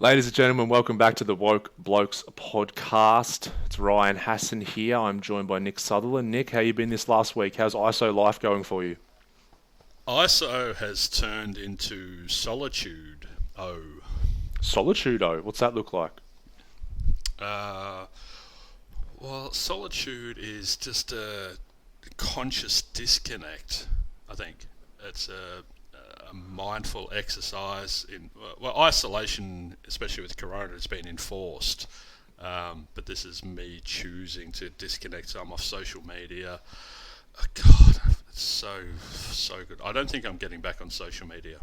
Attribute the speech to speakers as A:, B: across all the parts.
A: Ladies and gentlemen, welcome back to the Blokes podcast. It's Ryan Hassan here. I'm joined by Nick Sutherland. Nick, how you been this last week? How's ISO life going for you?
B: ISO has turned into solitude.
A: Solitude, oh, what's that look like?
B: Uh, well, solitude is just a conscious disconnect. I think it's a mindful exercise in isolation, especially with Corona, has been enforced. But this is me choosing to disconnect. So I'm off social media. Oh, God, it's so good. I don't think I'm getting back on social media.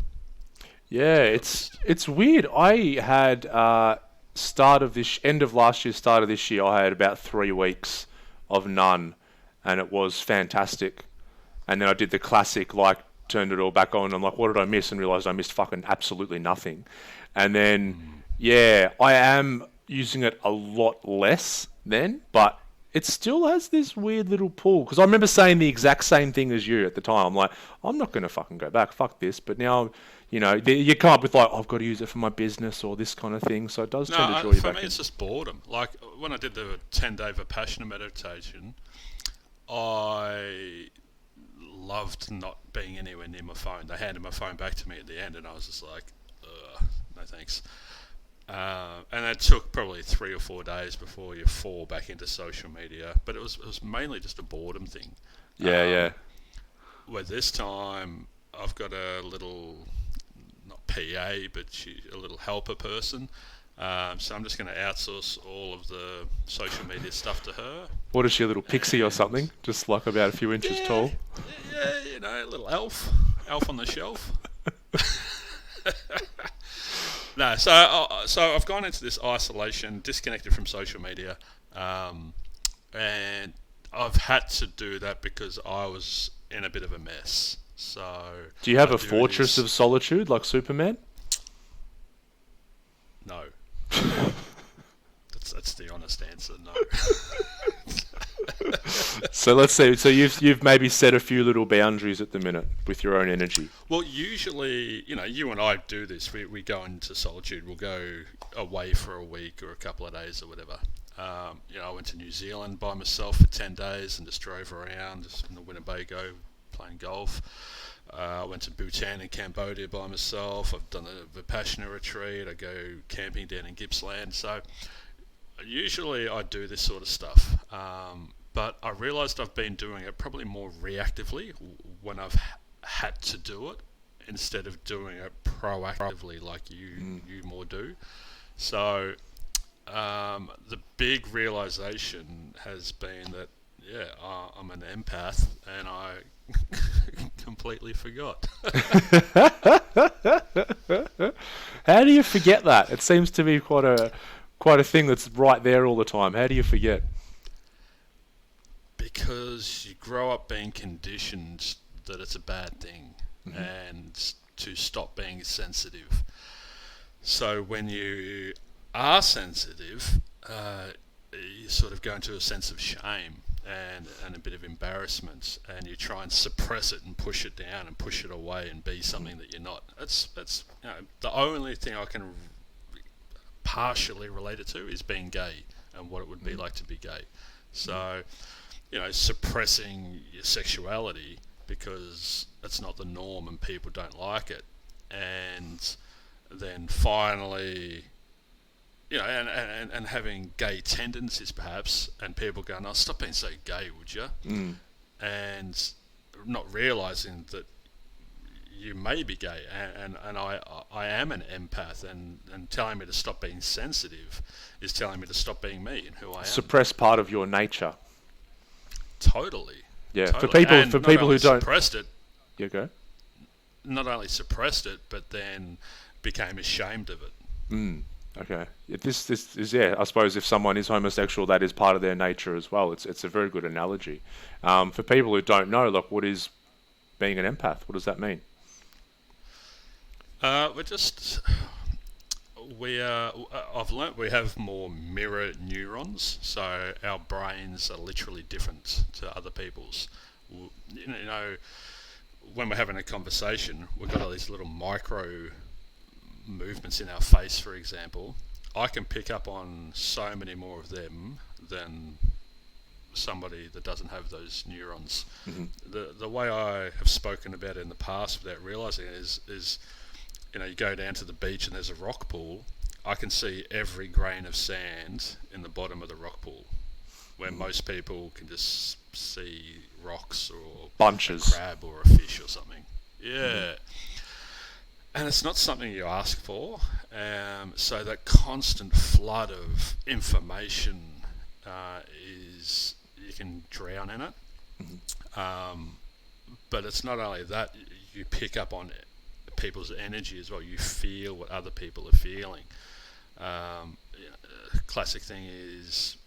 A: Yeah,
B: To be
A: it's weird. I had start of this end of last year, start of this year. I had about 3 weeks of none, and it was fantastic. And then I did the classic, like turned it all back on. I'm like, what did I miss? And realized I missed fucking absolutely nothing. And then,
B: honest.
A: yeah, I am using it a lot less then, but it still has this weird little pull. Because I remember saying the exact same thing as you at the time. I'm like, I'm not going to fucking go back. Fuck this. But now, you come up with like, I've got to use it for my business or this kind of thing. So it does
B: No,
A: tend to draw you
B: for
A: back
B: me
A: in.
B: it's just boredom. Like when I did the 10-day Vipassana meditation, I loved not being anywhere near my phone. They handed my phone back to me at the end, and I was just like, ugh, no thanks. And it took probably 3 or 4 days before you fall back into social media. But it was mainly just a boredom thing.
A: Yeah, yeah.
B: Um, where this time I've got a little, not PA, but a little helper person. So I'm just going to outsource all of the social media stuff to her.
A: What is she, a little pixie or
B: And
A: something? Just like about a few inches
B: yeah,
A: tall?
B: yeah, a little elf on the shelf. No, so I've gone into this isolation, disconnected from social media, um, and I've had to do that because I was in a bit of a mess. So
A: Do you have
B: I
A: a
B: do
A: fortress
B: this.
A: of solitude like Superman?
B: No, that's the honest answer. No.
A: So let's see. So you've maybe set a few little boundaries at the minute with your own energy.
B: Well, usually, you and I do this. We go into solitude. We'll go away for a week or a couple of days or whatever. I went to New Zealand by myself for 10 days and just drove around just in the Winnebago playing golf. I went to Bhutan and Cambodia by myself. I've done a Vipassana retreat. I go camping down in Gippsland. So usually I do this sort of stuff. But I realised I've been doing it probably more reactively when I've had to do it instead of doing it proactively like you more do. So the big realization has been that I'm an empath and I completely forgot.
A: How do you forget that? It seems to be quite a thing that's right there all the time. How do you forget?
B: Because you grow up being conditioned that it's a bad thing
A: Hmm.
B: and to stop being sensitive. So when you are sensitive, you sort of go into a sense of shame and a bit of embarrassment, and you try and suppress it and push it down and push it away and be something that you're not. That's the only thing I can partially relate it to is being gay and what it would be like to be gay. So suppressing your sexuality because it's not the norm and people don't like it, and then finally and having gay tendencies perhaps, and people going, "Oh, stop being so gay, would you?"
A: Mm.
B: And not realizing that you may be gay, and I am an empath, and telling me to stop being sensitive is telling me to stop being me and who I am.
A: Suppress part of your nature.
B: Totally,
A: Yeah. For
B: totally,
A: people for
B: and not
A: people who
B: only
A: don't.
B: suppressed it,
A: You go.
B: but then became ashamed of it.
A: Mm. Okay. This is, yeah. I suppose if someone is homosexual, that is part of their nature as well. It's a very good analogy. For people who don't know, like, what is being an empath? What does that mean?
B: We're just we I've learnt we have more mirror neurons, so our brains are literally different to other people's. When we're having a conversation, we've got all these little micro movements in our face, for example, I can pick up on so many more of them than somebody that doesn't have those neurons. The way I have spoken about it in the past without realising it is you go down to the beach and there's a rock pool. I can see every grain of sand in the bottom of the rock pool, where most people can just see rocks or
A: bunches,
B: a crab or a fish or something. Yeah. And it's not something you ask for. So that constant flood of information is, you can drown in it. But it's not only that, you pick up on people's energy as well. You feel what other people are feeling. Classic thing is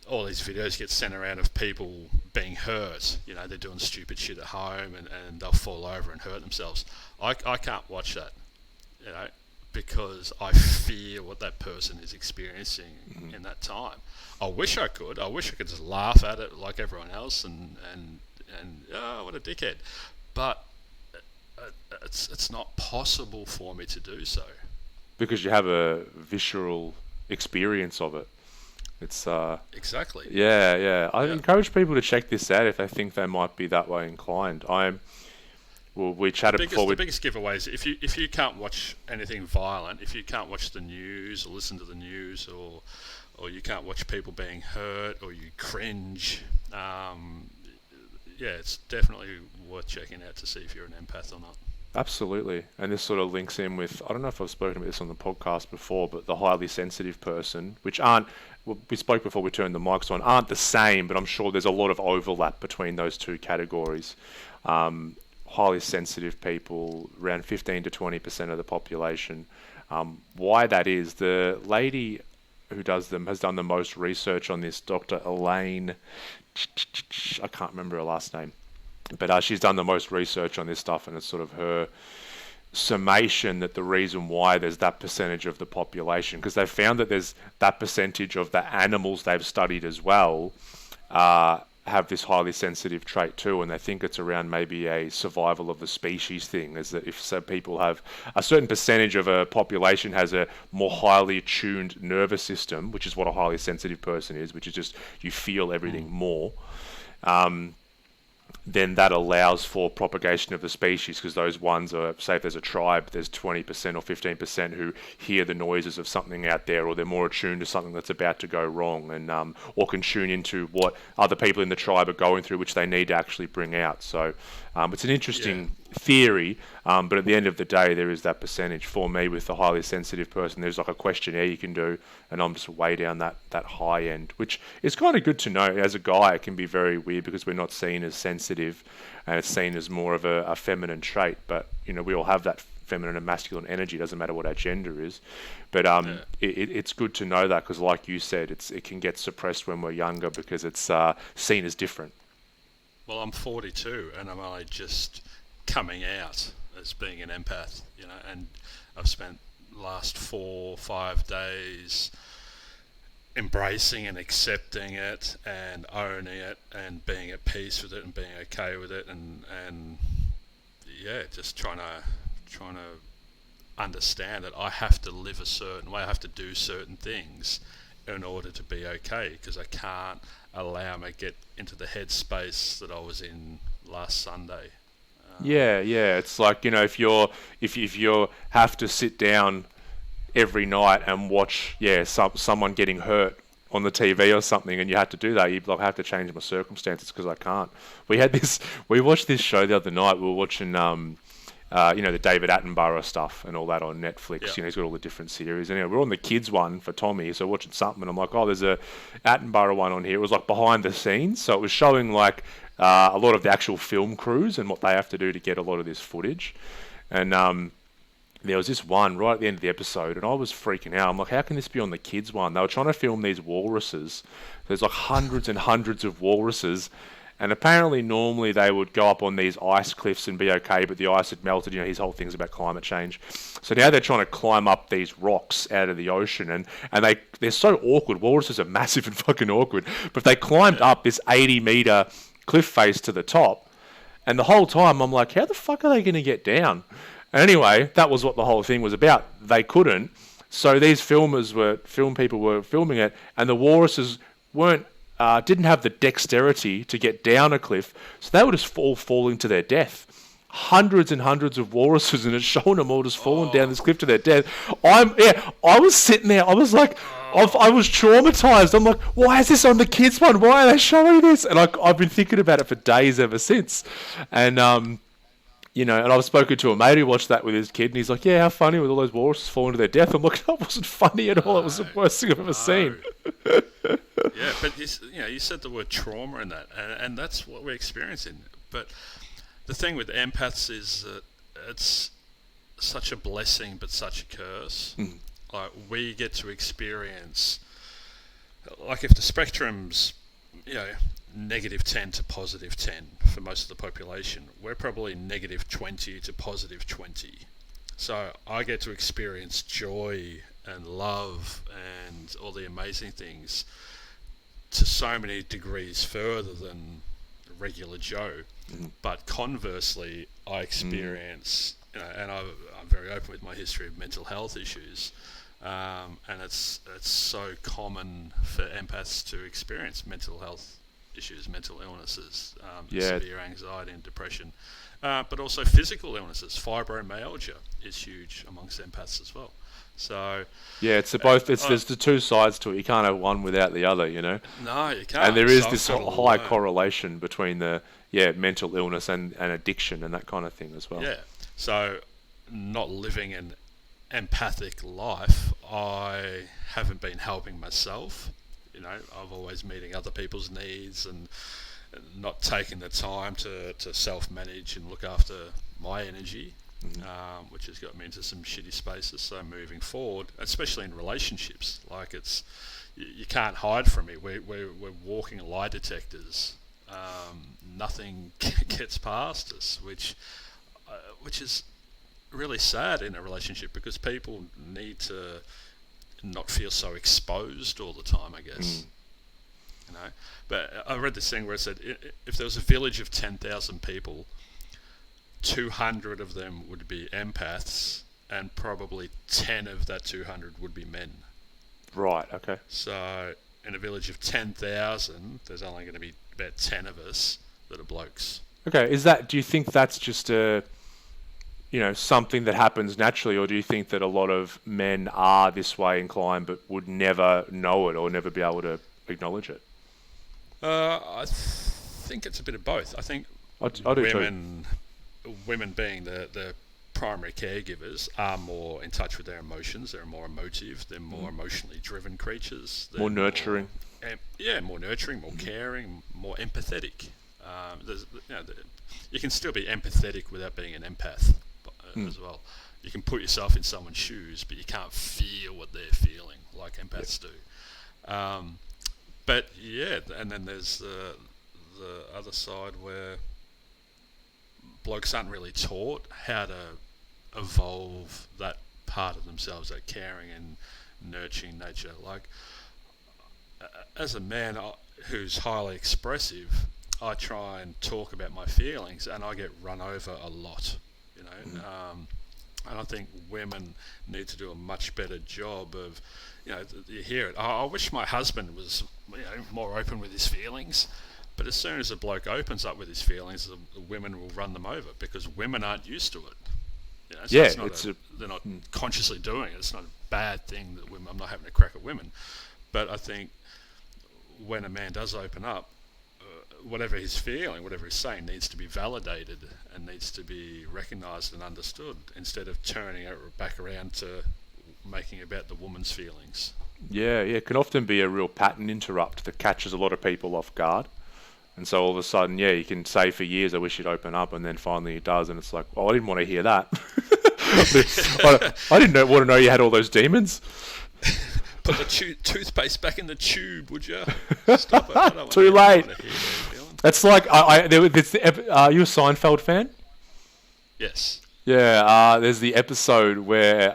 B: all these videos get sent around of people being hurt. They're doing stupid shit at home and they'll fall over and hurt themselves. I can't watch that, because I fear what that person is experiencing in that time. I wish I could. I wish I could just laugh at it like everyone else and oh, what a dickhead. But it's not possible for me to do so.
A: Because you have a visceral experience of it. It's
B: exactly.
A: Yeah. I encourage people to check this out if they think they might be that way inclined. We chatted before.
B: The biggest giveaway is if you can't watch anything violent, if you can't watch the news or listen to the news, or you can't watch people being hurt, or you cringe, it's definitely worth checking out to see if you're an empath or not.
A: Absolutely. And this sort of links in with, I don't know if I've spoken about this on the podcast before, but the highly sensitive person, which we spoke before we turned the mics on, aren't the same, but I'm sure there's a lot of overlap between those two categories. Highly sensitive people, around 15 to 20% of the population. Why that is, the lady who does them has done the most research on this, Dr. Elaine, I can't remember her last name. But she's done the most research on this stuff, and it's sort of her summation that the reason why there's that percentage of the population, because they've found that there's that percentage of the animals they've studied as well have this highly sensitive trait too, and they think it's around maybe a survival of the species thing, is that if people have a certain percentage of a population has a more highly tuned nervous system, which is what a highly sensitive person is, which is just you feel everything more, then that allows for propagation of the species, because those ones are, say if there's a tribe, there's 20% or 15% who hear the noises of something out there, or they're more attuned to something that's about to go wrong, and or can tune into what other people in the tribe are going through, which they need to actually bring out. So it's an interesting theory, but at the end of the day, there is that percentage. For me, with the highly sensitive person, there's like a questionnaire you can do, and I'm just way down that high end, which is kind of good to know. As a guy, it can be very weird because we're not seen as sensitive, and it's seen as more of a feminine trait. But we all have that feminine and masculine energy. It doesn't matter what our gender is. But it's good to know that, because like you said, it can get suppressed when we're younger because it's seen as different.
B: Well, I'm 42 and I'm only just coming out as being an empath, and I've spent the last 4 or 5 days embracing and accepting it and owning it and being at peace with it and being okay with it, and just trying to understand that I have to live a certain way, I have to do certain things in order to be okay, because I can't allow me to get into the headspace that I was in last Sunday.
A: Yeah, it's like, if you have to sit down every night and watch someone getting hurt on the TV or something, and you had to do that, you'd like, have to change my circumstances because I can't. We watched this show the other night. We were watching the David Attenborough stuff and all that on Netflix. He's got all the different series. And we're on the kids one for Tommy, so watching something, and I'm like, oh, there's a Attenborough one on here. It was like behind the scenes, so it was showing like a lot of the actual film crews and what they have to do to get a lot of this footage. And there was this one right at the end of the episode, and I was freaking out. I'm like, how can this be on the kids one? They were trying to film these walruses. There's like hundreds and hundreds of walruses. And apparently, normally they would go up on these ice cliffs and be okay, but the ice had melted. His whole thing's about climate change. So now they're trying to climb up these rocks out of the ocean, and they're so awkward. Walruses are massive and fucking awkward. But they climbed up this 80-meter cliff face to the top, and the whole time I'm like, how the fuck are they going to get down? And anyway, that was what the whole thing was about. They couldn't. So these film people were filming it, and the walruses didn't have the dexterity to get down a cliff, so they would just all falling to their death. Hundreds and hundreds of walruses, and it's showing them all just falling down this cliff to their death. I was sitting there, I was like, I was traumatized. I'm like, why is this on the kids one? Why are they showing this? And I've been thinking about it for days ever since. And and I've spoken to a mate who watched that with his kid, and he's like, yeah, how funny with all those walruses falling to their death. I'm like, that wasn't funny at all. It was the worst thing I've ever seen.
B: Yeah, but you said the word trauma in that, and that's what we're experiencing. But the thing with empaths is that it's such a blessing, but such a curse.
A: Mm.
B: Like, we get to experience, like, if the spectrum's, -10 to +10 for most of the population, we're probably -20 to +20. So I get to experience joy and love and all the amazing things to so many degrees further than regular Joe.
A: Mm.
B: But conversely, I experience, and I'm very open with my history of mental health issues, and it's so common for empaths to experience mental health issues, mental illnesses, severe anxiety and depression, but also physical illnesses. Fibromyalgia is huge amongst empaths as well. So
A: yeah, it's both. There's the two sides to it. You can't have one without the other,
B: No, you can't.
A: And there is this high correlation between the mental illness and addiction and that kind of thing as well.
B: Yeah. So not living an empathic life, I haven't been helping myself. I've always meeting other people's needs and not taking the time to self-manage and look after my energy, which has got me into some shitty spaces. So moving forward, especially in relationships, like, you can't hide from me. We're walking lie detectors. Nothing gets past us, which is really sad in a relationship, because people need to not feel so exposed all the time, I guess. But I read this thing where it said, if there was a village of 10,000 people, 200 of them would be empaths, and probably 10 of that 200 would be men.
A: Right, okay.
B: So in a village of 10,000, there's only going to be about 10 of us that are blokes.
A: Okay, do you think that's just something that happens naturally, or do you think that a lot of men are this way inclined but would never know it or never be able to acknowledge it?
B: I think it's a bit of both. I think
A: I do
B: women being the primary caregivers are more in touch with their emotions. They're more emotive. They're more emotionally driven creatures. They're
A: more nurturing.
B: More nurturing, more caring, more empathetic. You can still be empathetic without being an empath as well. You can put yourself in someone's shoes, but you can't feel what they're feeling like empaths do. But yeah, and then there's the other side where blokes aren't really taught how to evolve that part of themselves, that caring and nurturing nature. Like, as a man who's highly expressive, I try and talk about my feelings, and I get run over a lot, and I think women need to do a much better job of, you hear it. I wish my husband was, more open with his feelings. But as soon as a bloke opens up with his feelings, the women will run them over, because women aren't used to it. They're not consciously doing it. It's not a bad thing that women. I'm not having a crack at women, but I think when a man does open up, whatever he's feeling, whatever he's saying, needs to be validated and needs to be recognised and understood, instead of turning it back around to making about the woman's feelings.
A: Yeah, it can often be a real pattern interrupt that catches a lot of people off guard. And so all of a sudden, you can say for years, I wish you'd open up, and then finally he does, and it's like, I didn't want to hear that. I didn't want to know you had all those demons.
B: Put the toothpaste back in the tube, would you? Stop it. I don't
A: Too late.
B: That's
A: like, are you a Seinfeld fan?
B: Yes.
A: Yeah, there's the episode where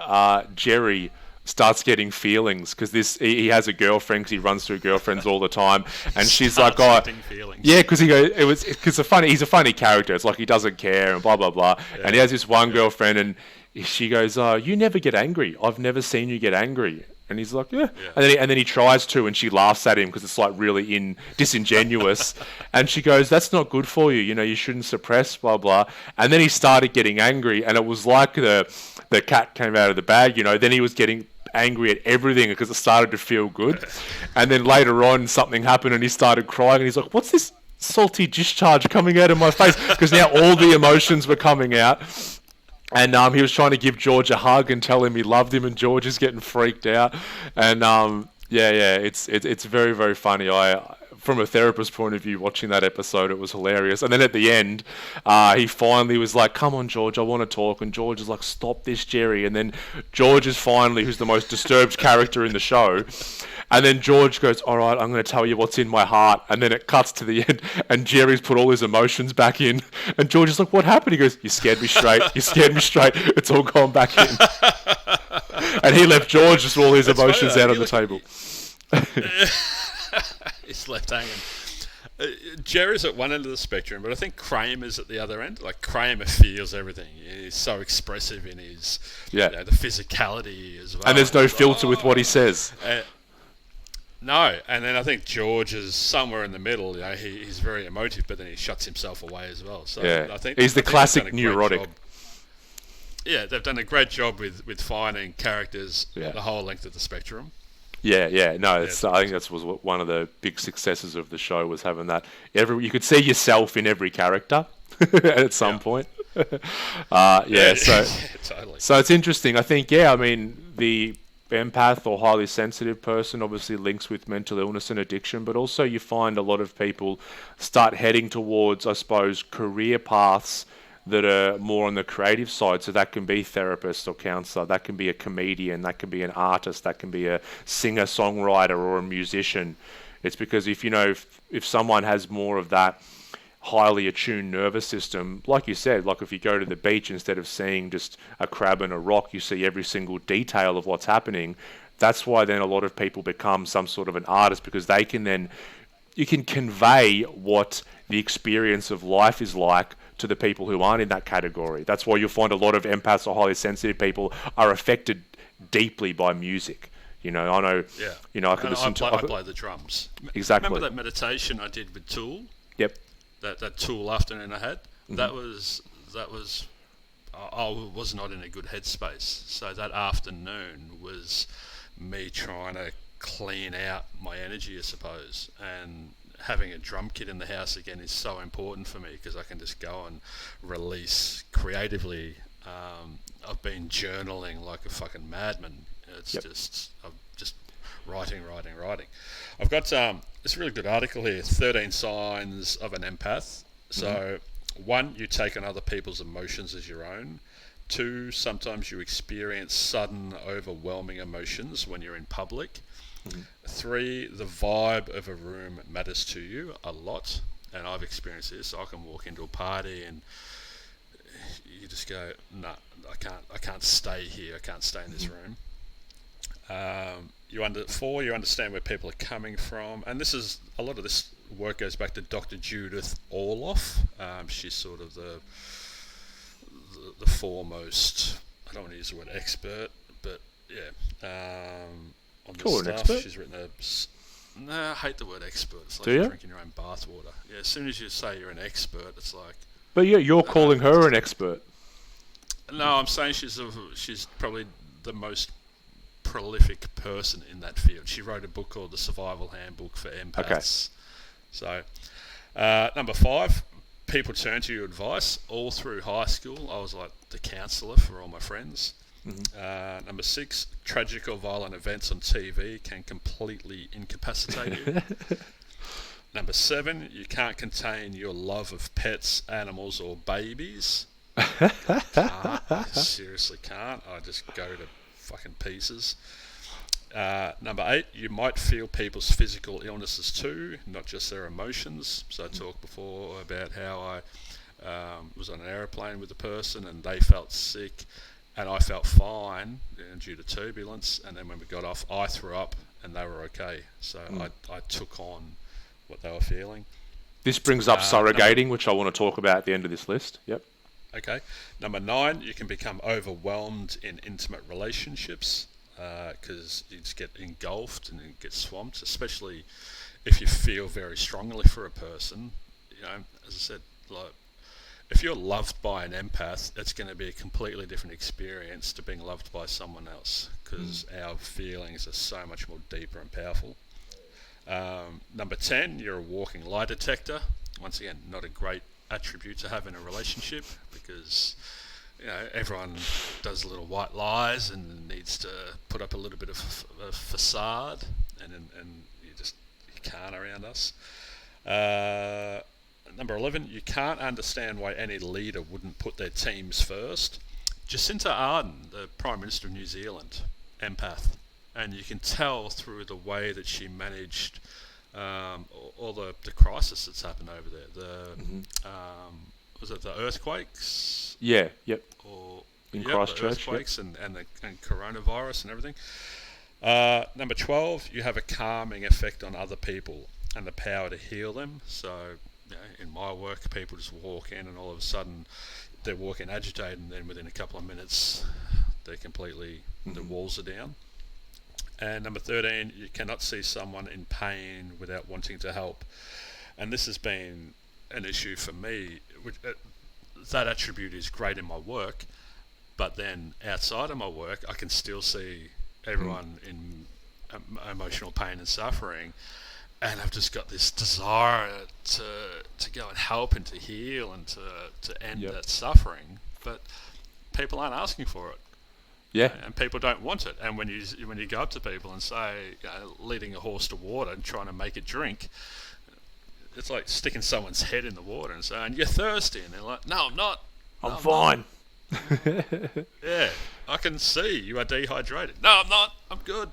A: Jerry starts getting feelings because he has a girlfriend 'cause he runs through girlfriends all the time, and she's like,
B: Starts
A: oh,
B: getting feelings.
A: yeah, because he's a funny character. It's like he doesn't care and blah blah blah, and he has this one girlfriend, and she goes, oh, you never get angry. I've never seen you get angry. And he's like, yeah. And then he tries to, and she laughs at him because it's like really disingenuous. And she goes, that's not good for you. You know, you shouldn't suppress, blah, blah. And then he started getting angry, and it was like the cat came out of the bag, you know. Then he was getting angry at everything because it started to feel good. And then later on, something happened, and he started crying, and he's like, what's this salty discharge coming out of my face? Because now all the emotions were coming out. And he was trying to give George a hug and tell him he loved him, and George is getting freaked out. And it's very, very funny. From a therapist's point of view, watching that episode, it was hilarious. And then at the end, he finally was like, come on, George, I want to talk. And George is like, stop this, Jerry. And then George is finally, who's the most disturbed character in the show. And then George goes, all right, I'm going to tell you what's in my heart. And then it cuts to the end, and Jerry's put all his emotions back in. And George is like, what happened? He goes, you scared me straight. You scared me straight. It's all gone back in. And he left George just all his emotions out on the table.
B: He's left hanging. Jerry's at one end of the spectrum, but I think Kramer's at the other end. Like, Kramer feels everything. He's so expressive in his, the physicality as well.
A: And there's no filter with what he says.
B: No, and then I think George is somewhere in the middle. You know, he's very emotive, but then he shuts himself away as well. So I think
A: he's the classic neurotic.
B: Yeah, they've done a great job with finding characters the whole length of the spectrum.
A: Yeah. No, I think that was one of the big successes of the show, was having that. You could see yourself in every character at some point. Totally. So it's interesting. I think, the empath or highly sensitive person obviously links with mental illness and addiction, but also you find a lot of people start heading towards, I suppose, career paths that are more on the creative side. So that can be therapist or counselor, that can be a comedian, that can be an artist, that can be a singer, songwriter, or a musician. It's because if someone has more of that highly attuned nervous system, like you said, like if you go to the beach, instead of seeing just a crab and a rock, you see every single detail of what's happening. That's why then a lot of people become some sort of an artist, because they can you can convey what the experience of life is like to the people who aren't in that category. That's why you'll find a lot of empaths or highly sensitive people are affected deeply by music. I know. Yeah. I
B: play the drums.
A: Exactly.
B: Remember that meditation I did with Tool?
A: Yep.
B: That Tool afternoon I had. Mm-hmm. That was. I was not in a good headspace. So that afternoon was me trying to clean out my energy, I suppose, and having a drum kit in the house again is so important for me, because I can just go and release creatively. I've been journaling like a fucking madman. It's I'm just writing. I've got this really good article here, 13 signs of an empath. So 1, you take on other people's emotions as your own. 2, sometimes you experience sudden, overwhelming emotions when you're in public. 3, the vibe of a room matters to you a lot, and I've experienced this. I can walk into a party and you just go, no, I can't stay here. I can't stay in this room. 4, you understand where people are coming from, and a lot of this work goes back to Dr. Judith Orloff. She's sort of the foremost, I don't want to use the word expert, but on this stuff. Expert? She's written I hate the word expert. It's like drinking your own bathwater. Yeah, as soon as you say you're an expert, it's like.
A: But you're calling her an expert.
B: No, I'm saying she's probably the most prolific person in that field. She wrote a book called The Survival Handbook for Empaths. Okay. So, number 5, people turn to your advice. All through high school, I was like the counsellor for all my friends. Number 6, tragic or violent events on TV can completely incapacitate you. Number 7, you can't contain your love of pets, animals, or babies. I seriously can't. I just go to fucking pieces. Number 8, you might feel people's physical illnesses too, not just their emotions. So I talked before about how I was on an aeroplane with a person and they felt sick, and I felt fine due to turbulence. And then when we got off, I threw up, and they were okay. So I took on what they were feeling.
A: This brings up surrogating, which I want to talk about at the end of this list. Yep.
B: Okay. Number 9, you can become overwhelmed in intimate relationships because you just get engulfed and get swamped, especially if you feel very strongly for a person. You know, as I said, like, if you're loved by an empath, it's going to be a completely different experience to being loved by someone else, because our feelings are so much more deeper and powerful. Number 10, you're a walking lie detector. Once again, not a great attribute to have in a relationship, because everyone does little white lies and needs to put up a little bit of a facade, and you can't around us. Number 11, you can't understand why any leader wouldn't put their teams first. Jacinda Ardern, the Prime Minister of New Zealand, empath, and you can tell through the way that she managed all the crisis that's happened over there. Was it the earthquakes?
A: Yeah. Yep.
B: In
A: Christchurch,
B: the earthquakes and coronavirus and everything. Number 12, you have a calming effect on other people and the power to heal them. So, in my work, people just walk in and all of a sudden they're walking agitated, and then within a couple of minutes they're completely, the walls are down. And number 13, you cannot see someone in pain without wanting to help. And this has been an issue for me. That attribute is great in my work, but then outside of my work, I can still see everyone in emotional pain and suffering, and I've just got this desire to go and help and to heal and to end that suffering, but people aren't asking for it.
A: Yeah.
B: And people don't want it. And when you go up to people and say, leading a horse to water and trying to make it drink, it's like sticking someone's head in the water and saying, "You're thirsty," and they're like, "No, I'm not.
A: I'm fine."
B: Yeah, I can see you are dehydrated. No, I'm not. I'm good.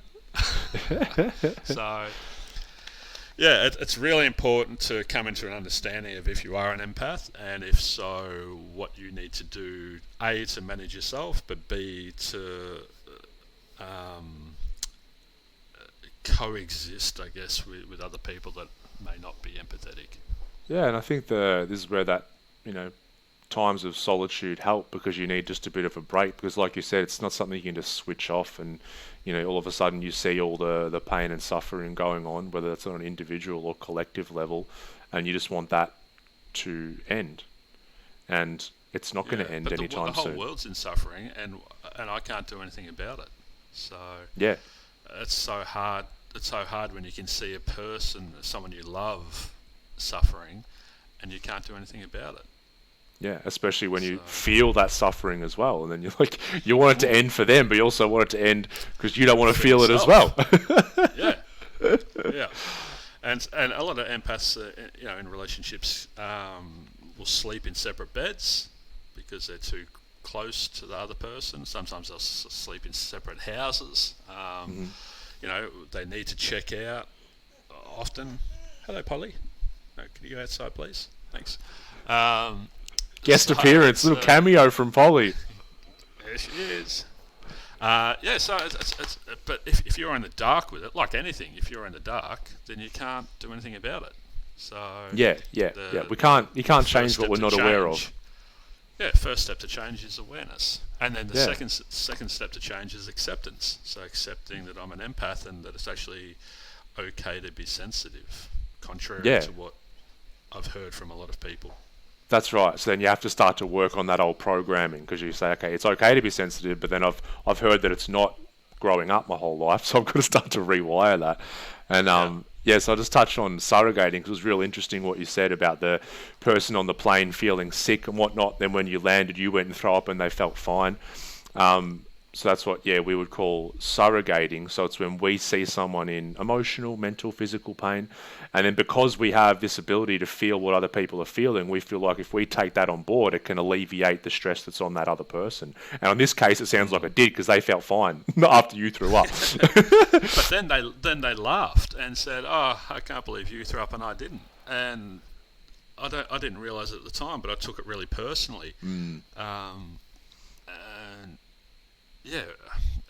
B: So, yeah, it's really important to come into an understanding of if you are an empath, and if so, what you need to do, A, to manage yourself, but B, to coexist, I guess, with other people that may not be empathetic.
A: Yeah, and I think this is where that, times of solitude help, because you need just a bit of a break, because like you said, it's not something you can just switch off and all of a sudden you see all the pain and suffering going on, whether it's on an individual or collective level, and you just want that to end, and it's not going to end anytime soon.
B: The whole world's in suffering, and I can't do anything about it. So
A: yeah,
B: it's so hard. It's so hard when you can see a person, someone you love, suffering, and you can't do anything about it.
A: Yeah, especially when you feel that suffering as well, and then you're like, you want it to end for them, but you also want it to end because you don't want to feel yourself. It as
B: well. Yeah. And a lot of empaths, in relationships, will sleep in separate beds because they're too close to the other person. Sometimes they'll sleep in separate houses. They need to check out often. Hello, Polly. No, can you go outside, please? Thanks.
A: Guest appearance, little cameo from Polly.
B: There she is. So it's but if you're in the dark with it, like anything, if you're in the dark, then you can't do anything about it. So
A: yeah. You can't change what we're not aware of.
B: Yeah, first step to change is awareness, and then the second step to change is acceptance. So accepting that I'm an empath and that it's actually okay to be sensitive, contrary to what I've heard from a lot of people.
A: That's right. So then you have to start to work on that old programming, because you say, okay, it's okay to be sensitive, but then I've heard that it's not growing up my whole life, so I've got to start to rewire that. And so I'll just touch on surrogating, because it was real interesting what you said about the person on the plane feeling sick and whatnot. Then when you landed, you went and throw up and they felt fine. So that's what, we would call surrogating. So it's when we see someone in emotional, mental, physical pain, and then because we have this ability to feel what other people are feeling, we feel like if we take that on board, it can alleviate the stress that's on that other person. And in this case, it sounds like it did, because they felt fine after you threw up.
B: But then they laughed and said, "Oh, I can't believe you threw up and I didn't." And I didn't realise it at the time, but I took it really personally. And yeah,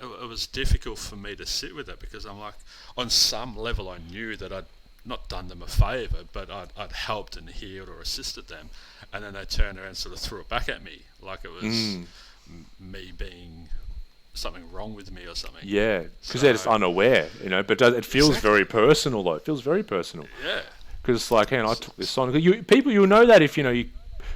B: it was difficult for me to sit with it because I'm like, on some level, I knew that I'd not done them a favour, but I'd helped and healed or assisted them, and then they turned around and sort of threw it back at me like it was me being something wrong with me or something.
A: Yeah, because they're just
B: So
A: unaware, But it feels
B: exactly,
A: very personal, though. It feels very personal
B: yeah,
A: because it's like, hey, I took this on. You'll know that if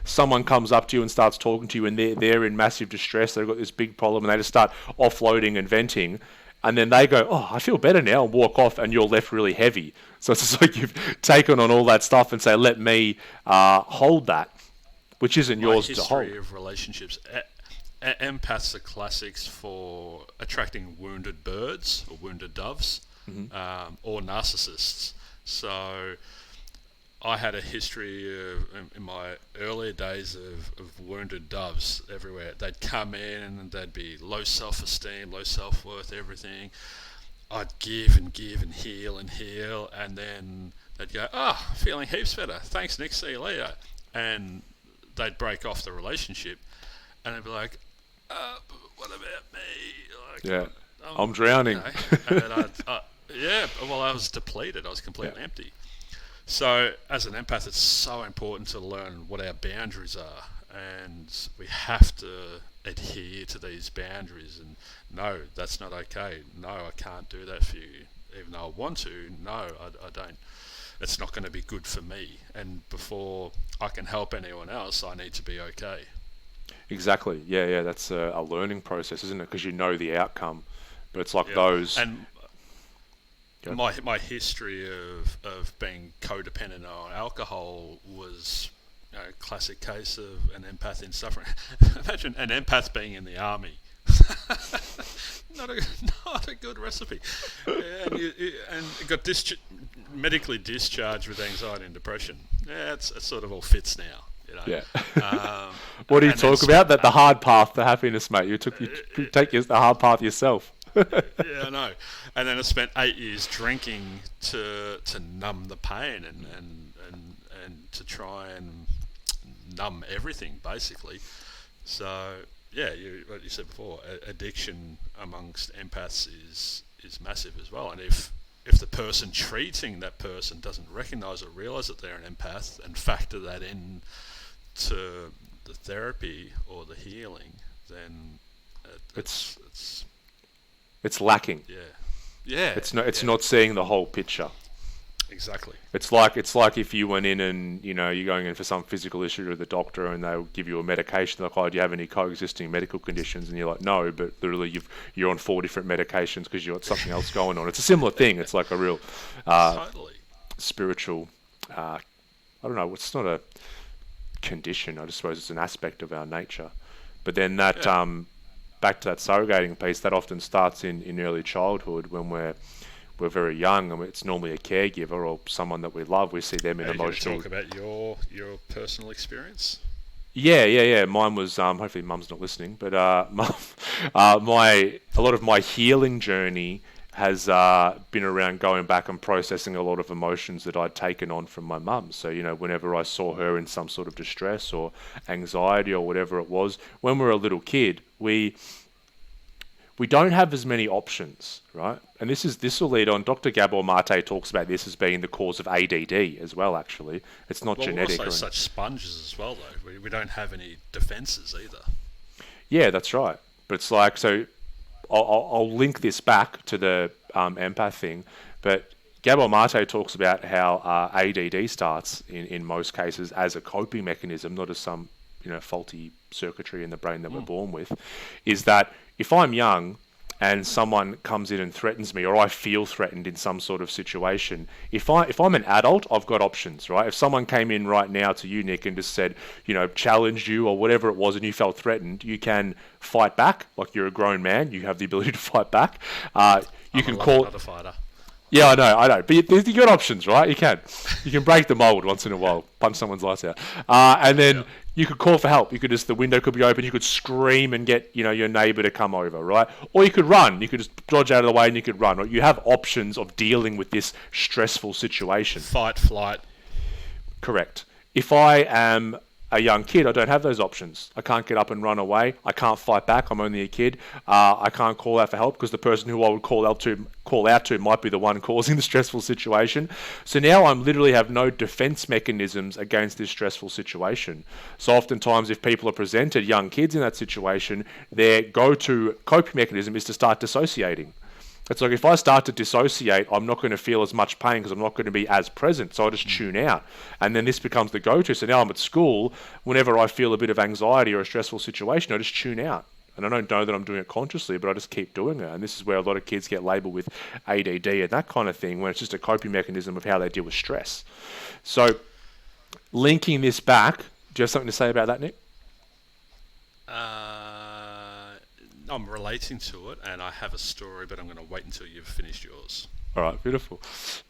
A: someone comes up to you and starts talking to you, and they're in massive distress. They've got this big problem, and they just start offloading and venting, and then they go, "Oh, I feel better now," and walk off, and you're left really heavy. So it's just like you've taken on all that stuff and say, "Let me hold that," which isn't
B: my
A: yours to hold.
B: history of relationships. Empaths are classics for attracting wounded birds or wounded doves, or narcissists. So I had a history in my earlier days of wounded doves everywhere. They'd come in and they'd be low self-esteem, low self-worth, everything. I'd give and heal, and then they'd go, feeling heaps better. Thanks, Nick. See you later. And they'd break off the relationship, and they'd be like, but what about me? Like,
A: Yeah, I'm drowning.
B: And then yeah, well, I was depleted. I was completely empty. So, as an empath, it's so important to learn what our boundaries are, and we have to adhere to these boundaries. And no, that's not okay. No, I can't do that for you, even though I want to. No, I don't. It's not going to be good for me. And before I can help anyone else, I need to be okay.
A: Exactly. Yeah. That's a learning process, isn't it? Because you know the outcome, but it's like
B: Yeah,
A: those.
B: and
A: Yeah.
B: my history of being codependent on alcohol was a classic case of an empath in suffering. Imagine an empath being in the army. not a not a good recipe. And got medically discharged with anxiety and depression. Yeah, it sort of all fits now.
A: Yeah.
B: Um,
A: What do you
B: and then
A: talk about? That the hard path to happiness, mate. You take the hard path yourself.
B: yeah, I know. And then I spent 8 years drinking to numb the pain and to try and numb everything, basically. So yeah, what you said before, addiction amongst empaths is massive as well. And if the person treating that person doesn't recognise or realise that they're an empath and factor that in to the therapy or the healing, then it's
A: It's lacking.
B: yeah,
A: It's not seeing the whole picture.
B: exactly.
A: It's like if you went in and you're going in for some physical issue to the doctor and they'll give you a medication. Like, oh, do you have any coexisting medical conditions? And you're like, no, but literally you're on 4 different medications because you've got something else going on. It's a similar thing. It's like a real
B: Totally.
A: spiritual. I don't know. It's not a condition. I just suppose it's an aspect of our nature. But then that
B: Yeah.
A: back to that surrogating piece, that often starts in early childhood when we're very young, and it's normally a caregiver or someone that we love. We see them in
B: Are you going to
A: emotional.
B: talk about your personal experience?
A: Yeah. Mine was hopefully Mum's not listening, but a lot of my healing journey has been around going back and processing a lot of emotions that I'd taken on from my mum. So whenever I saw her in some sort of distress or anxiety or whatever it was, when we were a little kid, we don't have as many options, right? And this will lead on. Dr. Gabor Mate talks about this as being the cause of ADD as well. Actually, it's not
B: Well,
A: genetic.
B: we're also such sponges as well, though. We don't have any defences either.
A: Yeah, that's right. But it's like, so I'll link this back to the empath thing. But Gabor Mate talks about how ADD starts in most cases as a coping mechanism, not as some faulty circuitry in the brain that we're born with. Is that if I'm young and someone comes in and threatens me, or I feel threatened in some sort of situation, if I'm an adult, I've got options, right? If someone came in right now to you, Nick, and just said, challenged you or whatever it was, and you felt threatened, you can fight back. Like, you're a grown man, you have the ability to fight back. You can call
B: another fighter.
A: Yeah, I know. But you got options, right? You can break the mold once in a while, punch someone's lights out, and then you could call for help. The window could be open. You could scream and get your neighbour to come over, right? Or you could run. You could just dodge out of the way and you could run. Or you have options of dealing with this stressful situation.
B: Fight, flight.
A: Correct. If I am a young kid, I don't have those options. I can't get up and run away. I can't fight back. I'm only a kid. I can't call out for help because the person who I would call out to might be the one causing the stressful situation. So now I'm literally have no defense mechanisms against this stressful situation. So oftentimes if people are presented, young kids in that situation, their go-to coping mechanism is to start dissociating. It's like if I start to dissociate, I'm not going to feel as much pain because I'm not going to be as present. So I just tune out. And then this becomes the go-to. So now I'm at school. Whenever I feel a bit of anxiety or a stressful situation, I just tune out. And I don't know that I'm doing it consciously, but I just keep doing it. And this is where a lot of kids get labelled with ADD and that kind of thing, when it's just a coping mechanism of how they deal with stress. So linking this back, do you have something to say about that, Nick?
B: I'm relating to it, and I have a story, but I'm going to wait until you've finished yours.
A: All right, beautiful.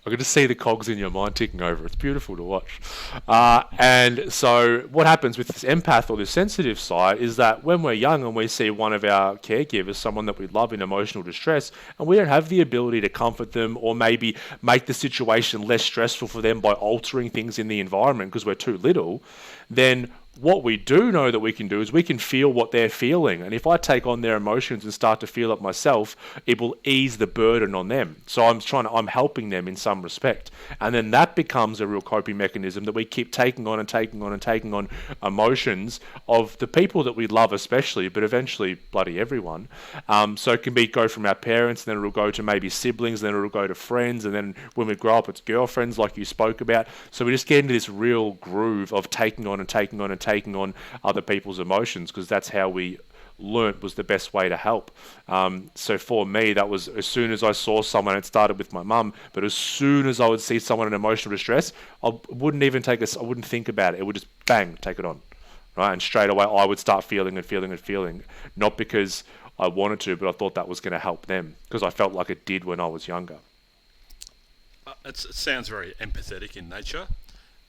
A: I can just see the cogs in your mind ticking over. It's beautiful to watch. And so what happens with this empath or this sensitive side is that when we're young and we see one of our caregivers, someone that we love in emotional distress, and we don't have the ability to comfort them or maybe make the situation less stressful for them by altering things in the environment because we're too little, then what we do know that we can do is we can feel what they're feeling. And if I take on their emotions and start to feel it myself, it will ease the burden on them. So I'm helping them in some respect. And then that becomes a real coping mechanism that we keep taking on and taking on and taking on emotions of the people that we love especially, but eventually bloody everyone. So it can go from our parents, and then it'll go to maybe siblings, and then it'll go to friends, and then when we grow up it's girlfriends like you spoke about. So we just get into this real groove of taking on and taking on and taking on other people's emotions, because that's how we learnt was the best way to help. So for me, that was as soon as I saw someone, it started with my mum, but as soon as I would see someone in emotional distress, I wouldn't think about it. It would just bang, take it on, right? And straight away I would start feeling and feeling and feeling, not because I wanted to, but I thought that was going to help them because I felt like it did when I was younger.
B: It sounds very empathetic in nature,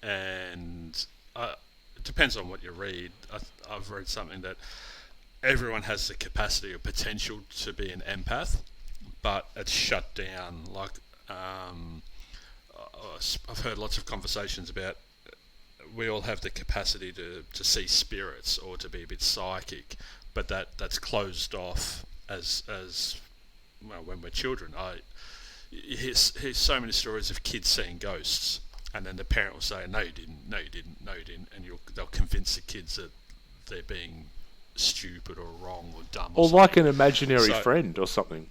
B: and it depends on what you read. I've read something that everyone has the capacity or potential to be an empath, but it's shut down. Like I've heard lots of conversations about we all have the capacity to see spirits or to be a bit psychic, but that's closed off as well when we're children. You hear so many stories of kids seeing ghosts, and then the parent will say, no you didn't, no you didn't, no you didn't, and they'll convince the kids that they're being stupid or wrong or dumb or something.
A: Like an imaginary friend or something.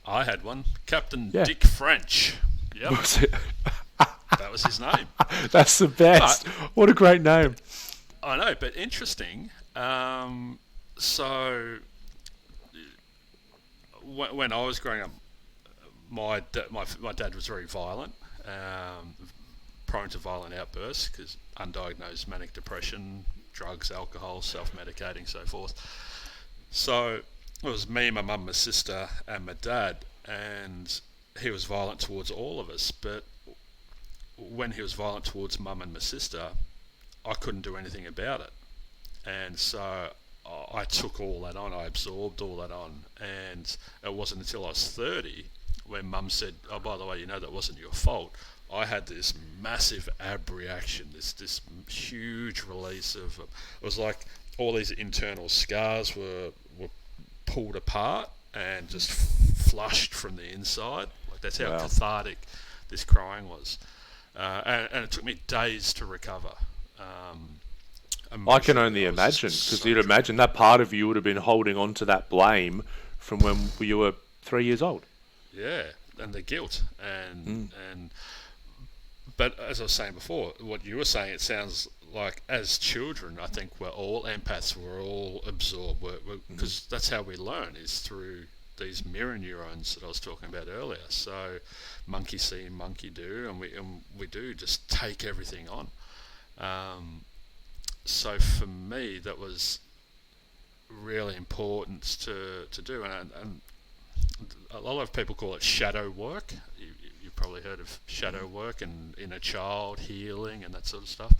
B: I had one, Captain Dick French. Yep. That was his name.
A: That's the best. What a great name.
B: I know, but interesting. So when I was growing up, my dad was very violent, prone to violent outbursts because undiagnosed manic depression, drugs, alcohol, self-medicating, so forth. So it was me, my mum, my sister, and my dad, and he was violent towards all of us. But when he was violent towards mum and my sister, I couldn't do anything about it, and so I took all that on. I absorbed all that on, and it wasn't until I was 30 when mum said, oh, by the way, that wasn't your fault. I had this massive ab reaction, this huge release of, it was like all these internal scars were pulled apart and just flushed from the inside. Like that's how cathartic this crying was. And it took me days to recover.
A: I can only imagine, because you'd imagine that part of you would have been holding on to that blame from when you were 3 years old.
B: Yeah, and the guilt. But as I was saying before, what you were saying, it sounds like as children, I think we're all empaths, we're all absorbed, because that's how we learn, is through these mirror neurons that I was talking about earlier. So monkey see, monkey do, and we do just take everything on. So for me, that was really important to do, and a lot of people call it shadow work. You've probably heard of shadow work and inner child healing and that sort of stuff.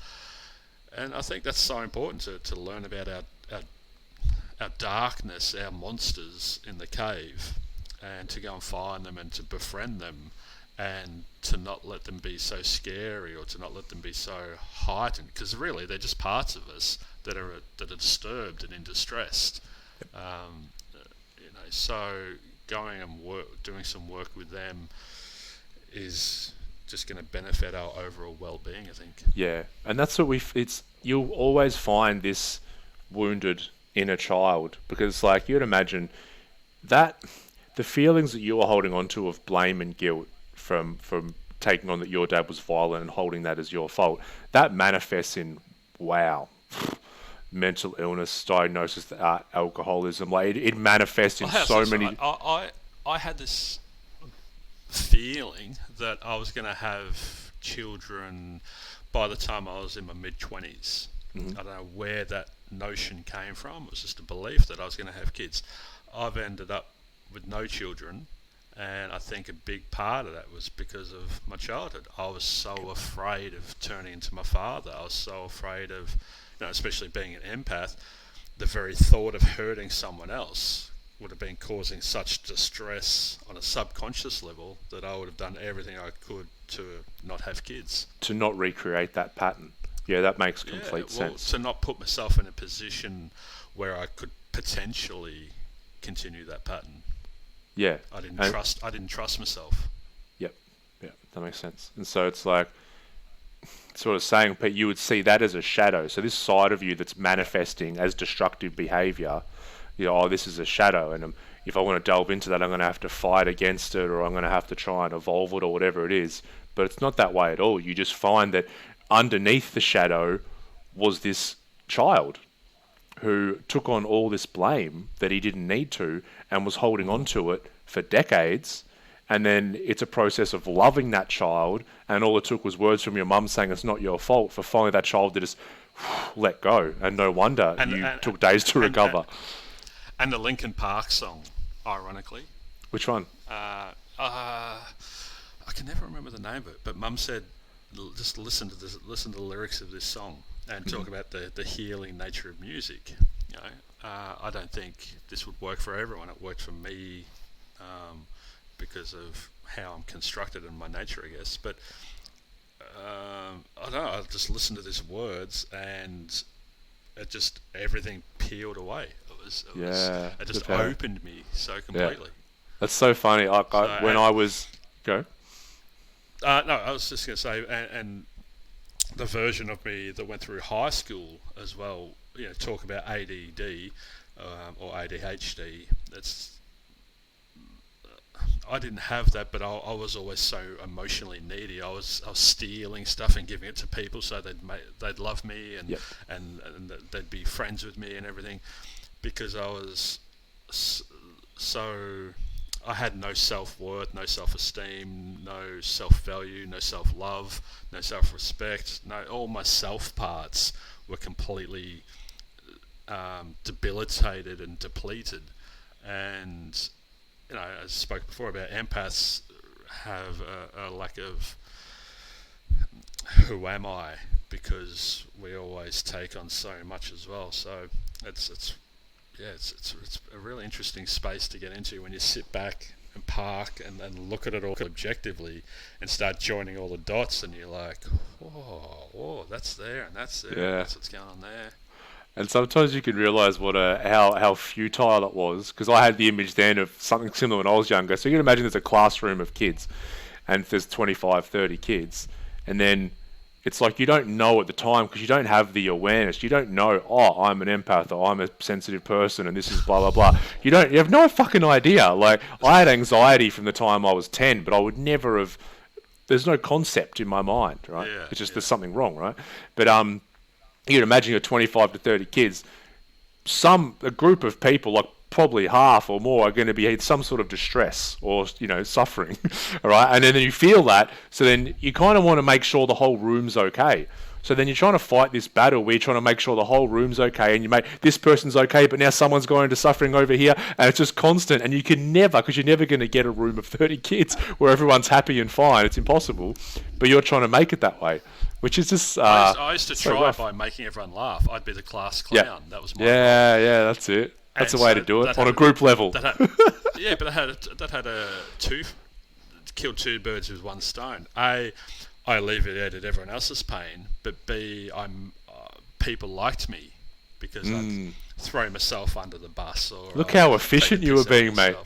B: And I think that's so important to learn about our darkness, our monsters in the cave, and to go and find them and to befriend them and to not let them be so scary or to not let them be so heightened, because really they're just parts of us that are disturbed and in distress. So going and doing some work with them is just going to benefit our overall well-being, I think.
A: Yeah, and that's what you'll always find this wounded inner child, because like you'd imagine that the feelings that you are holding on to of blame and guilt from taking on that your dad was violent and holding that as your fault, that manifests in mental illness, diagnosis, alcoholism. Like it manifests in so many.
B: I had this feeling that I was going to have children by the time I was in my mid-20s. I don't know where that notion came from. It was just a belief that I was going to have kids. I've ended up with no children, and I think a big part of that was because of my childhood. I was so afraid of turning into my father. I was so afraid of, especially being an empath, the very thought of hurting someone else would have been causing such distress on a subconscious level that I would have done everything I could to not have kids.
A: To not recreate that pattern. Yeah, that makes complete sense.
B: To not put myself in a position where I could potentially continue that pattern.
A: Yeah.
B: I didn't trust myself.
A: Yep. Yeah, that makes sense. And so it's like sort of saying, Pete, you would see that as a shadow. So this side of you that's manifesting as destructive behavior, this is a shadow, and if I want to delve into that, I'm going to have to fight against it, or I'm going to have to try and evolve it, or whatever it is. But it's not that way at all. You just find that underneath the shadow was this child who took on all this blame that he didn't need to and was holding on to it for decades. And then it's a process of loving that child, and all it took was words from your mum saying it's not your fault for finally that child to just let go. And no wonder you took days to recover.
B: And the Linkin Park song, ironically.
A: Which one?
B: I can never remember the name of it, but Mum said, just listen to the lyrics of this song and talk about the healing nature of music. I don't think this would work for everyone. It worked for me because of how I'm constructed and my nature, I guess. But I don't know. I just listened to these words and everything peeled away. It just opened me so completely.
A: Yeah. That's so funny. I was go.
B: No, I was just going to say, and the version of me that went through high school as well, talk about ADD or ADHD. I didn't have that, but I was always so emotionally needy. I was stealing stuff and giving it to people so they'd love me and they'd be friends with me and everything, because I was so. I had no self-worth, no self-esteem, no self-value, no self-love, no self-respect. All my self parts were completely debilitated and depleted. And, as I spoke before about empaths have a lack of who am I, because we always take on so much as well. So it's a really interesting space to get into when you sit back and park and look at it all objectively and start joining all the dots, and you're like, whoa, that's there and that's there. Yeah. That's what's going on there.
A: And sometimes you can realise how futile it was, because I had the image then of something similar when I was younger. So you can imagine there's a classroom of kids, and there's 25, 30 kids, and then it's like you don't know at the time because you don't have the awareness. You don't know, I'm an empath, or I'm a sensitive person and this is blah, blah, blah. You have no fucking idea. Like, I had anxiety from the time I was 10, but I would never have, there's no concept in my mind, right?
B: Yeah,
A: it's just there's something wrong, right? But you can imagine your 25 to 30 kids, a group of people, like probably half or more, are going to be in some sort of distress or suffering, all right? And then you feel that, so then you kind of want to make sure the whole room's okay. So then you're trying to fight this battle where you're trying to make sure the whole room's okay, and you make this person's okay, but now someone's going into suffering over here, and it's just constant. And you can never, because you're never going to get a room of 30 kids where everyone's happy and fine. It's impossible. But you're trying to make it that way, which is just
B: I used to try by making everyone laugh. I'd be the class clown.
A: Yeah.
B: That was my
A: role. Yeah, that's it. That's the way to do it on a group level.
B: But that had kill two birds with one stone. A, I alleviated everyone else's pain, but B, people liked me because I'd throw myself under the bus. Or
A: Look how efficient you were being, mate.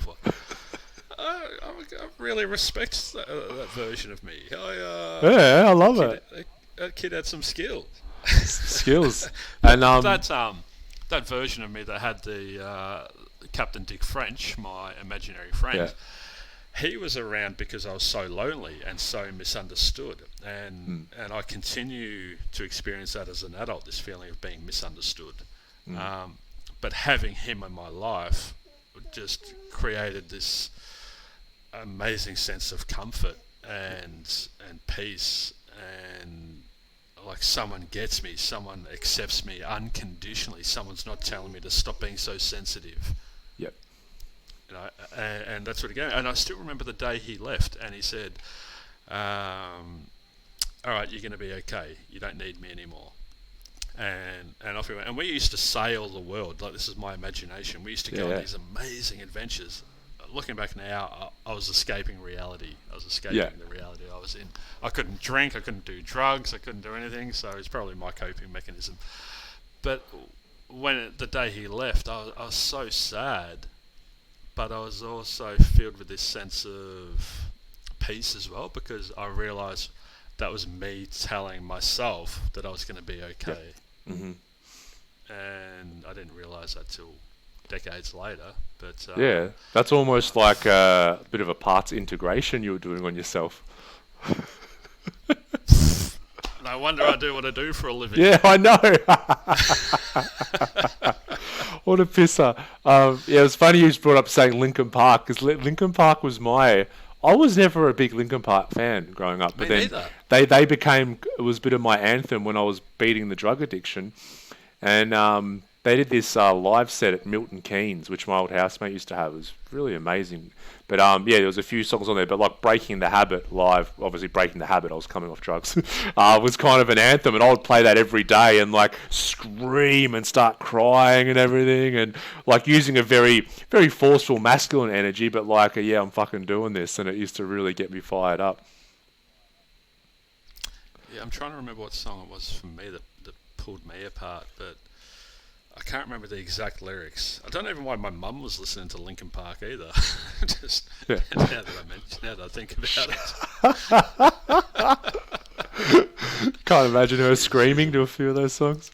B: I really respect that version of me.
A: I love it.
B: That kid had some skills.
A: Skills. And
B: that version of me that had the Captain Dick French, my imaginary friend, he was around because I was so lonely and so misunderstood, and I continue to experience that as an adult, this feeling of being misunderstood. But having him in my life just created this amazing sense of comfort and peace, and like someone gets me, someone accepts me unconditionally, someone's not telling me to stop being so sensitive.
A: Yep.
B: You know, and that's what it goes. And I still remember the day he left, and he said, "All right, you're going to be okay. You don't need me anymore." And off we went. And we used to sail the world. Like, this is my imagination. We used to go on these amazing adventures. Looking back now, I was escaping reality. I was escaping the reality I was in. I couldn't drink, I couldn't do drugs, I couldn't do anything, so it's probably my coping mechanism. But the day he left, I was so sad, but I was also filled with this sense of peace as well, because I realised that was me telling myself that I was going to be okay.
A: Yep. Mm-hmm.
B: And I didn't realise that till decades later. But
A: that's almost like a bit of a parts integration you were doing on yourself.
B: No wonder I do what I do for a living.
A: Yeah, I know. What a pisser. It was funny you brought up saying Linkin Park, because Linkin Park was I was never a big Linkin Park fan growing up, but then they became, it was a bit of my anthem when I was beating the drug addiction, and they did this live set at Milton Keynes, which my old housemate used to have. It was really amazing. But there was a few songs on there, but like Breaking the Habit live, obviously Breaking the Habit, I was coming off drugs, was kind of an anthem, and I would play that every day and like scream and start crying and everything, and like using a very, very forceful masculine energy, but like, I'm fucking doing this, and it used to really get me fired up.
B: Yeah, I'm trying to remember what song it was for me that pulled me apart, but I can't remember the exact lyrics. I don't know even why my mum was listening to Linkin Park either. Just now that I think about it.
A: Can't imagine her screaming to a few of those songs.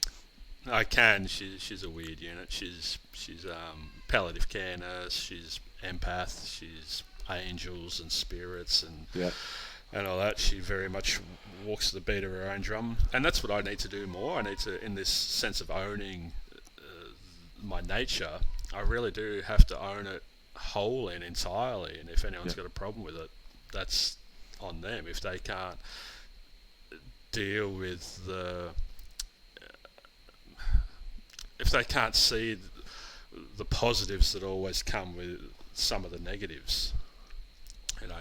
B: I can. She's a weird unit. She's palliative care nurse. She's empath. She's angels and spirits and all that. She very much walks to the beat of her own drum, and that's what I need to do more. I need to, in this sense of owning my nature, I really do have to own it whole and entirely, and if anyone's got a problem with it, that's on them. If they can't deal with if they can't see the positives that always come with some of the negatives, you know,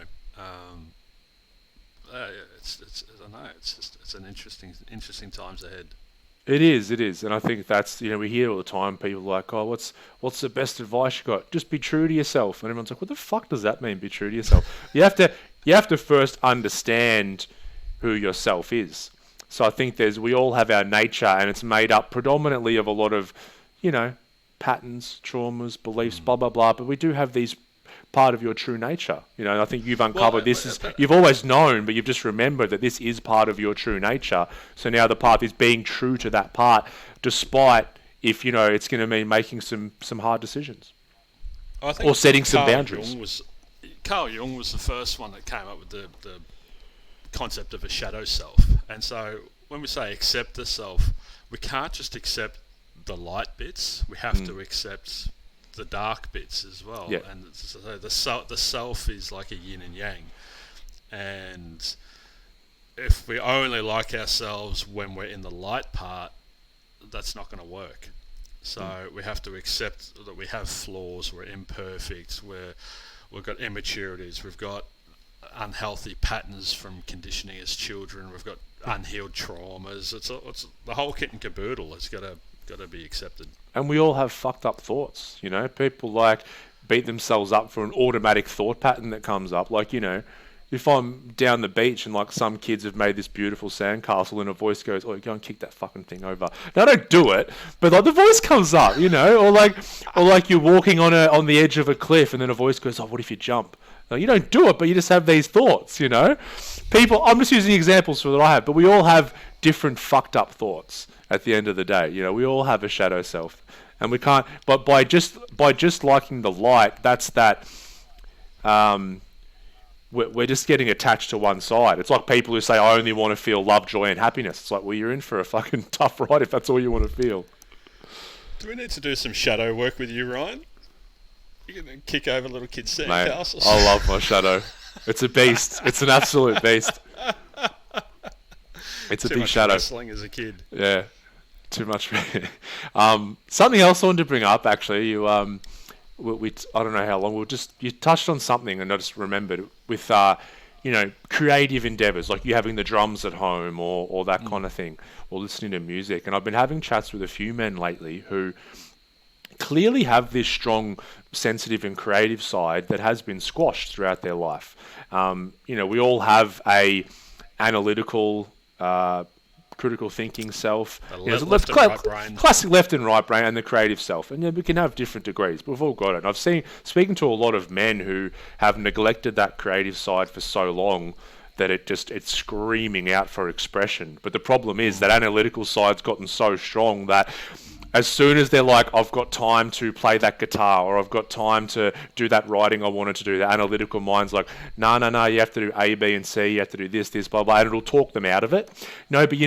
B: it's I don't know, it's an interesting times ahead.
A: It is, and I think that's, we hear all the time, people are like, oh, what's the best advice you got? Just be true to yourself, and everyone's like, what the fuck does that mean, be true to yourself? You have to first understand who yourself is. So I think we all have our nature, and it's made up predominantly of a lot of, patterns, traumas, beliefs, blah blah blah. But we do have these part of your true nature, and I think you've uncovered you've always known, but you've just remembered that this is part of your true nature. So now the path is being true to that part, despite if it's going to mean making some hard decisions, or setting some boundaries.
B: Carl Jung was the first one that came up with the concept of a shadow self, and so when we say accept the self, we can't just accept the light bits. We have to accept the dark bits as well, and so the self is like a yin and yang, and if we only like ourselves when we're in the light part, that's not going to work. So we have to accept that we have flaws, we're imperfect, we've got immaturities, we've got unhealthy patterns from conditioning as children, we've got unhealed traumas. It's the whole kit and caboodle has got to be accepted.
A: And we all have fucked up thoughts, People beat themselves up for an automatic thought pattern that comes up. Like, if I'm down the beach and like some kids have made this beautiful sandcastle and a voice goes, "Oh, go and kick that fucking thing over." Now, I don't do it, but like the voice comes up, or like you're walking on the edge of a cliff and then a voice goes, "Oh, what if you jump?" Now, you don't do it, but you just have these thoughts, People, I'm just using examples that I have, but we all have different fucked up thoughts at the end of the day. We all have a shadow self, and we can't. But by just liking the light, that's that. We're just getting attached to one side. It's like people who say, "I only want to feel love, joy, and happiness." It's like, well, you're in for a fucking tough ride if that's all you want to feel.
B: Do we need to do some shadow work with you, Ryan? You're going to kick over little kids'
A: Mate,
B: sandcastles.
A: I love my shadow. It's a beast. It's an absolute beast. It's a
B: Too
A: big
B: much
A: shadow.
B: wrestling as a kid.
A: Yeah, too much. Something else I wanted to bring up, actually. I don't know how long. You touched on something, and I just remembered with creative endeavors, like you having the drums at home or that kind of thing, or listening to music. And I've been having chats with a few men lately who clearly have this strong, sensitive and creative side that has been squashed throughout their life. We all have a analytical, critical thinking self.
B: Left and right brain.
A: Classic left and right brain, and the creative self. And we can have different degrees, but we've all got it. And I've speaking to a lot of men who have neglected that creative side for so long that it's screaming out for expression. But the problem is that analytical side's gotten so strong that as soon as they're like, I've got time to play that guitar, or I've got time to do that writing I wanted to do, the analytical mind's like, no, you have to do A, B, and C, you have to do this, blah, blah, and it'll talk them out of it. No, but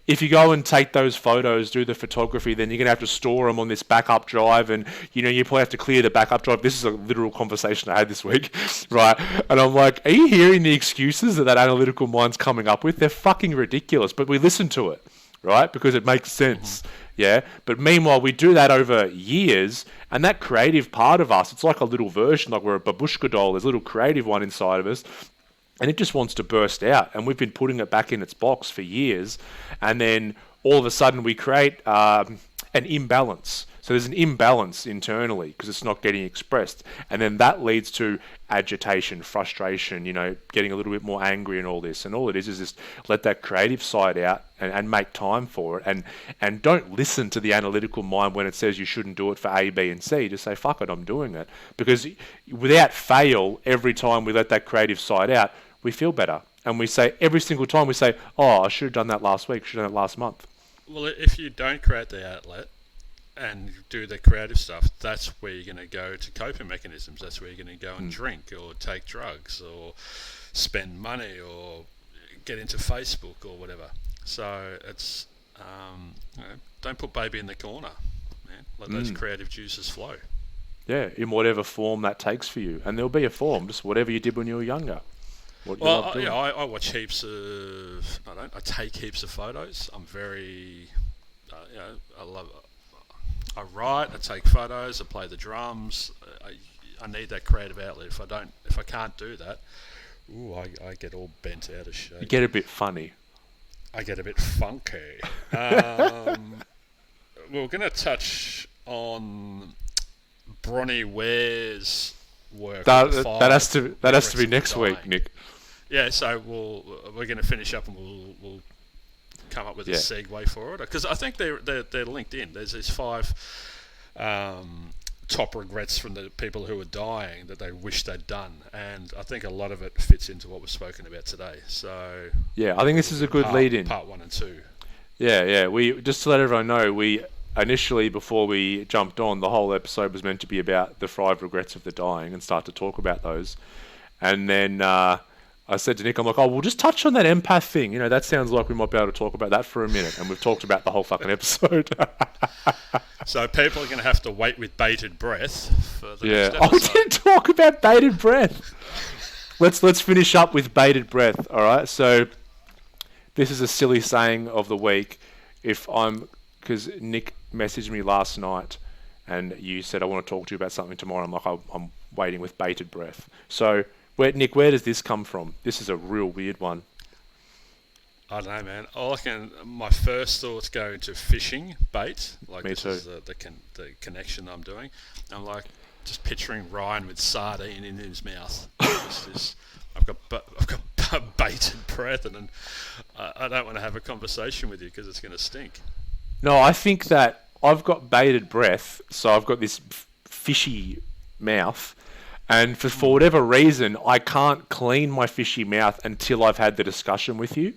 A: if you go and take those photos, do the photography, then you're going to have to store them on this backup drive, and, you probably have to clear the backup drive. This is a literal conversation I had this week, right? And I'm like, are you hearing the excuses that analytical mind's coming up with? They're fucking ridiculous, but we listen to it, right? Because it makes sense. Yeah, but meanwhile, we do that over years, and that creative part of us, it's like a little version, like we're a babushka doll, there's a little creative one inside of us, and it just wants to burst out, and we've been putting it back in its box for years, and then all of a sudden we create an imbalance. So there's an imbalance internally because it's not getting expressed, and then that leads to agitation, frustration, getting a little bit more angry and all this. And all it is just let that creative side out and make time for it, and don't listen to the analytical mind when it says you shouldn't do it for A, B, and C. Just say, fuck it, I'm doing it. Because without fail, every time we let that creative side out, we feel better. And we say, every single time we say, oh, I should have done that last week, should have done that last month.
B: Well, if you don't create the outlet and do the creative stuff, that's where you're going to go to coping mechanisms. That's where you're going to go and drink or take drugs or spend money or get into Facebook or whatever. So it's don't put baby in the corner, man. Let those creative juices flow.
A: Yeah, in whatever form that takes for you, and there'll be a form, just whatever you did when you were younger.
B: I watch heaps of. I take heaps of photos. I'm very, I love. I write. I take photos. I play the drums. I need that creative outlet. If I can't do that, I get all bent out of shape.
A: You get a bit funny.
B: I get a bit funky. We're going to touch on Bronnie Ware's work.
A: That has to be next week, Nick.
B: Yeah, so we're going to finish up and we'll come up with a segue for it, because I think they're linked in. There's these 5 top regrets from the people who are dying that they wish they'd done, and I think a lot of it fits into what we've spoken about today. So
A: yeah, I think this is a good lead in.
B: Part 1 and 2.
A: Yeah. We just to let everyone know, we initially, before we jumped on, the whole episode was meant to be about the 5 regrets of the dying and start to talk about those, and then I said to Nick, I'm like, we'll just touch on that empath thing. That sounds like we might be able to talk about that for a minute. And we've talked about the whole fucking episode.
B: So people are going to have to wait with bated breath for the next episode.
A: We didn't talk about bated breath. Let's finish up with bated breath, all right? So this is a silly saying of the week. Because Nick messaged me last night and you said, I want to talk to you about something tomorrow. I'm like, I'm waiting with bated breath. So Nick, where does this come from? This is a real weird one.
B: I don't know, man. My first thoughts go to fishing bait. Like,
A: Me
B: this
A: too.
B: is the connection I'm doing. I'm like just picturing Ryan with sardine in his mouth. I've got breath, and then I don't want to have a conversation with you because it's going to stink.
A: No, I think that I've got bated breath, so I've got this fishy mouth, and for whatever reason, I can't clean my fishy mouth until I've had the discussion with you.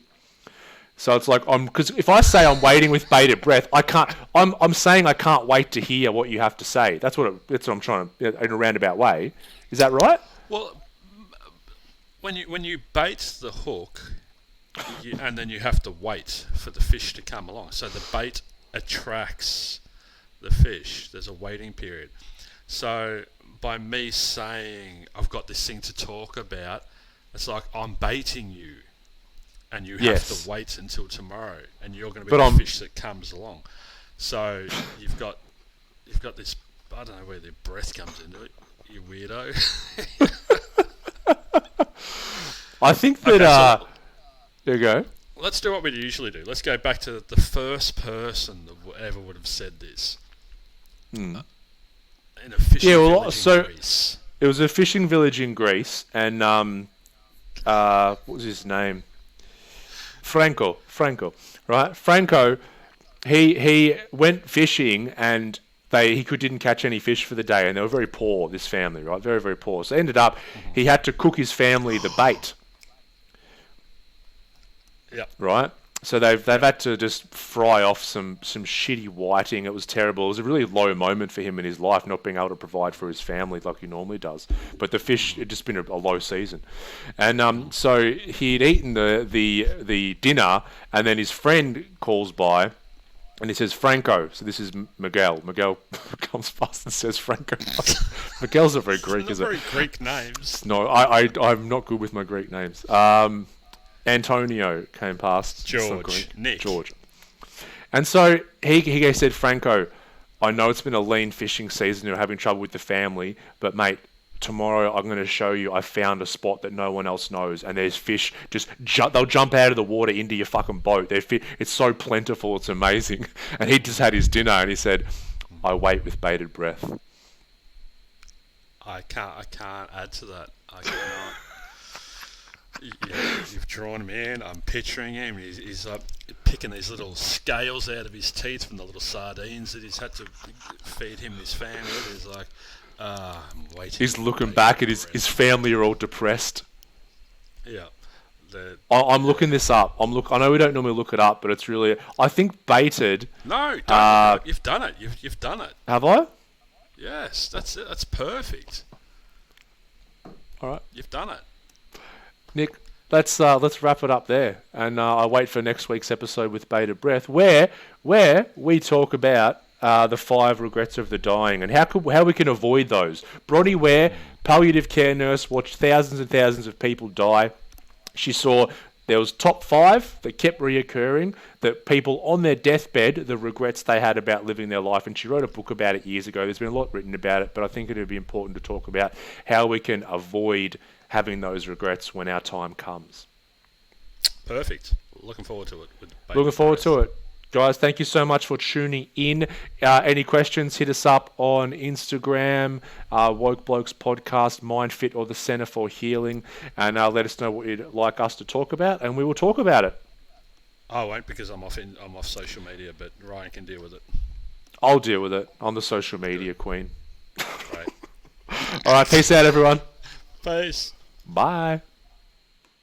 A: So it's like because if I say I'm waiting with bated breath, I can't. I'm saying I can't wait to hear what you have to say. That's what I'm trying to in a roundabout way. Is that right?
B: Well, when you bait the hook, and then you have to wait for the fish to come along. So the bait attracts the fish. There's a waiting period. So by me saying I've got this thing to talk about, it's like I'm baiting you, and you have to wait until tomorrow, and you're going to be the fish that comes along. So you've got this. I don't know where the breath comes into it. You weirdo.
A: I think that.
B: So
A: there you go.
B: Let's do what we usually do. Let's go back to the first person that ever would have said this. In a fishing village in Greece.
A: It was a fishing village in Greece, and what was his name? Franco, right? Franco, he went fishing, and he didn't catch any fish for the day, and they were very poor, this family, right? Very, very poor. So ended up, he had to cook his family the bait.
B: Yeah.
A: Right? So they've had to just fry off some shitty whiting. It was terrible. It was a really low moment for him in his life, not being able to provide for his family like he normally does. But the fish had just been a low season, and so he'd eaten the dinner, and then his friend calls by, and he says Franco. So this is Miguel. Miguel comes past and says Franco. Miguel's not very Greek, is it?
B: Very Greek names.
A: No, I'm not good with my Greek names. Antonio came past.
B: George.
A: And so he said, Franco, I know it's been a lean fishing season. You're having trouble with the family. But, mate, tomorrow I'm going to show you I found a spot that no one else knows. And there's fish. They'll jump out of the water into your fucking boat. It's so plentiful. It's amazing. And he just had his dinner and he said, I wait with bated breath.
B: I can't add to that. I cannot. You've drawn him in. I'm picturing him. He's picking these little scales out of his teeth from the little sardines that he's had to feed him and his family. He's like, I'm waiting.
A: He's looking back at his family are all depressed.
B: Yeah.
A: I'm looking this up. I know we don't normally look it up, but it's really. I think baited.
B: No, don't. You've done it. You've done it.
A: Have I?
B: Yes, that's it. That's perfect.
A: All right.
B: You've done it.
A: Nick, let's wrap it up there, and I wait for next week's episode with bated breath, where we talk about the 5 regrets of the dying and how we can avoid those. Bronnie Ware, palliative care nurse, watched thousands and thousands of people die. She saw there was top 5 that kept reoccurring, that people on their deathbed, the regrets they had about living their life, and she wrote a book about it years ago. There's been a lot written about it, but I think it would be important to talk about how we can avoid having those regrets when our time comes.
B: Perfect. Looking forward to it.
A: Looking forward to it. Guys, thank you so much for tuning in. Any questions, hit us up on Instagram, Woke Blokes Podcast, Myndfit, or the Centre for Healing, and let us know what you'd like us to talk about, and we will talk about it.
B: I won't, because I'm off social media, but Ryan can deal with it.
A: I'll deal with it. I'm the social media queen.
B: Great.
A: All right, peace out, everyone.
B: Peace.
A: Bye.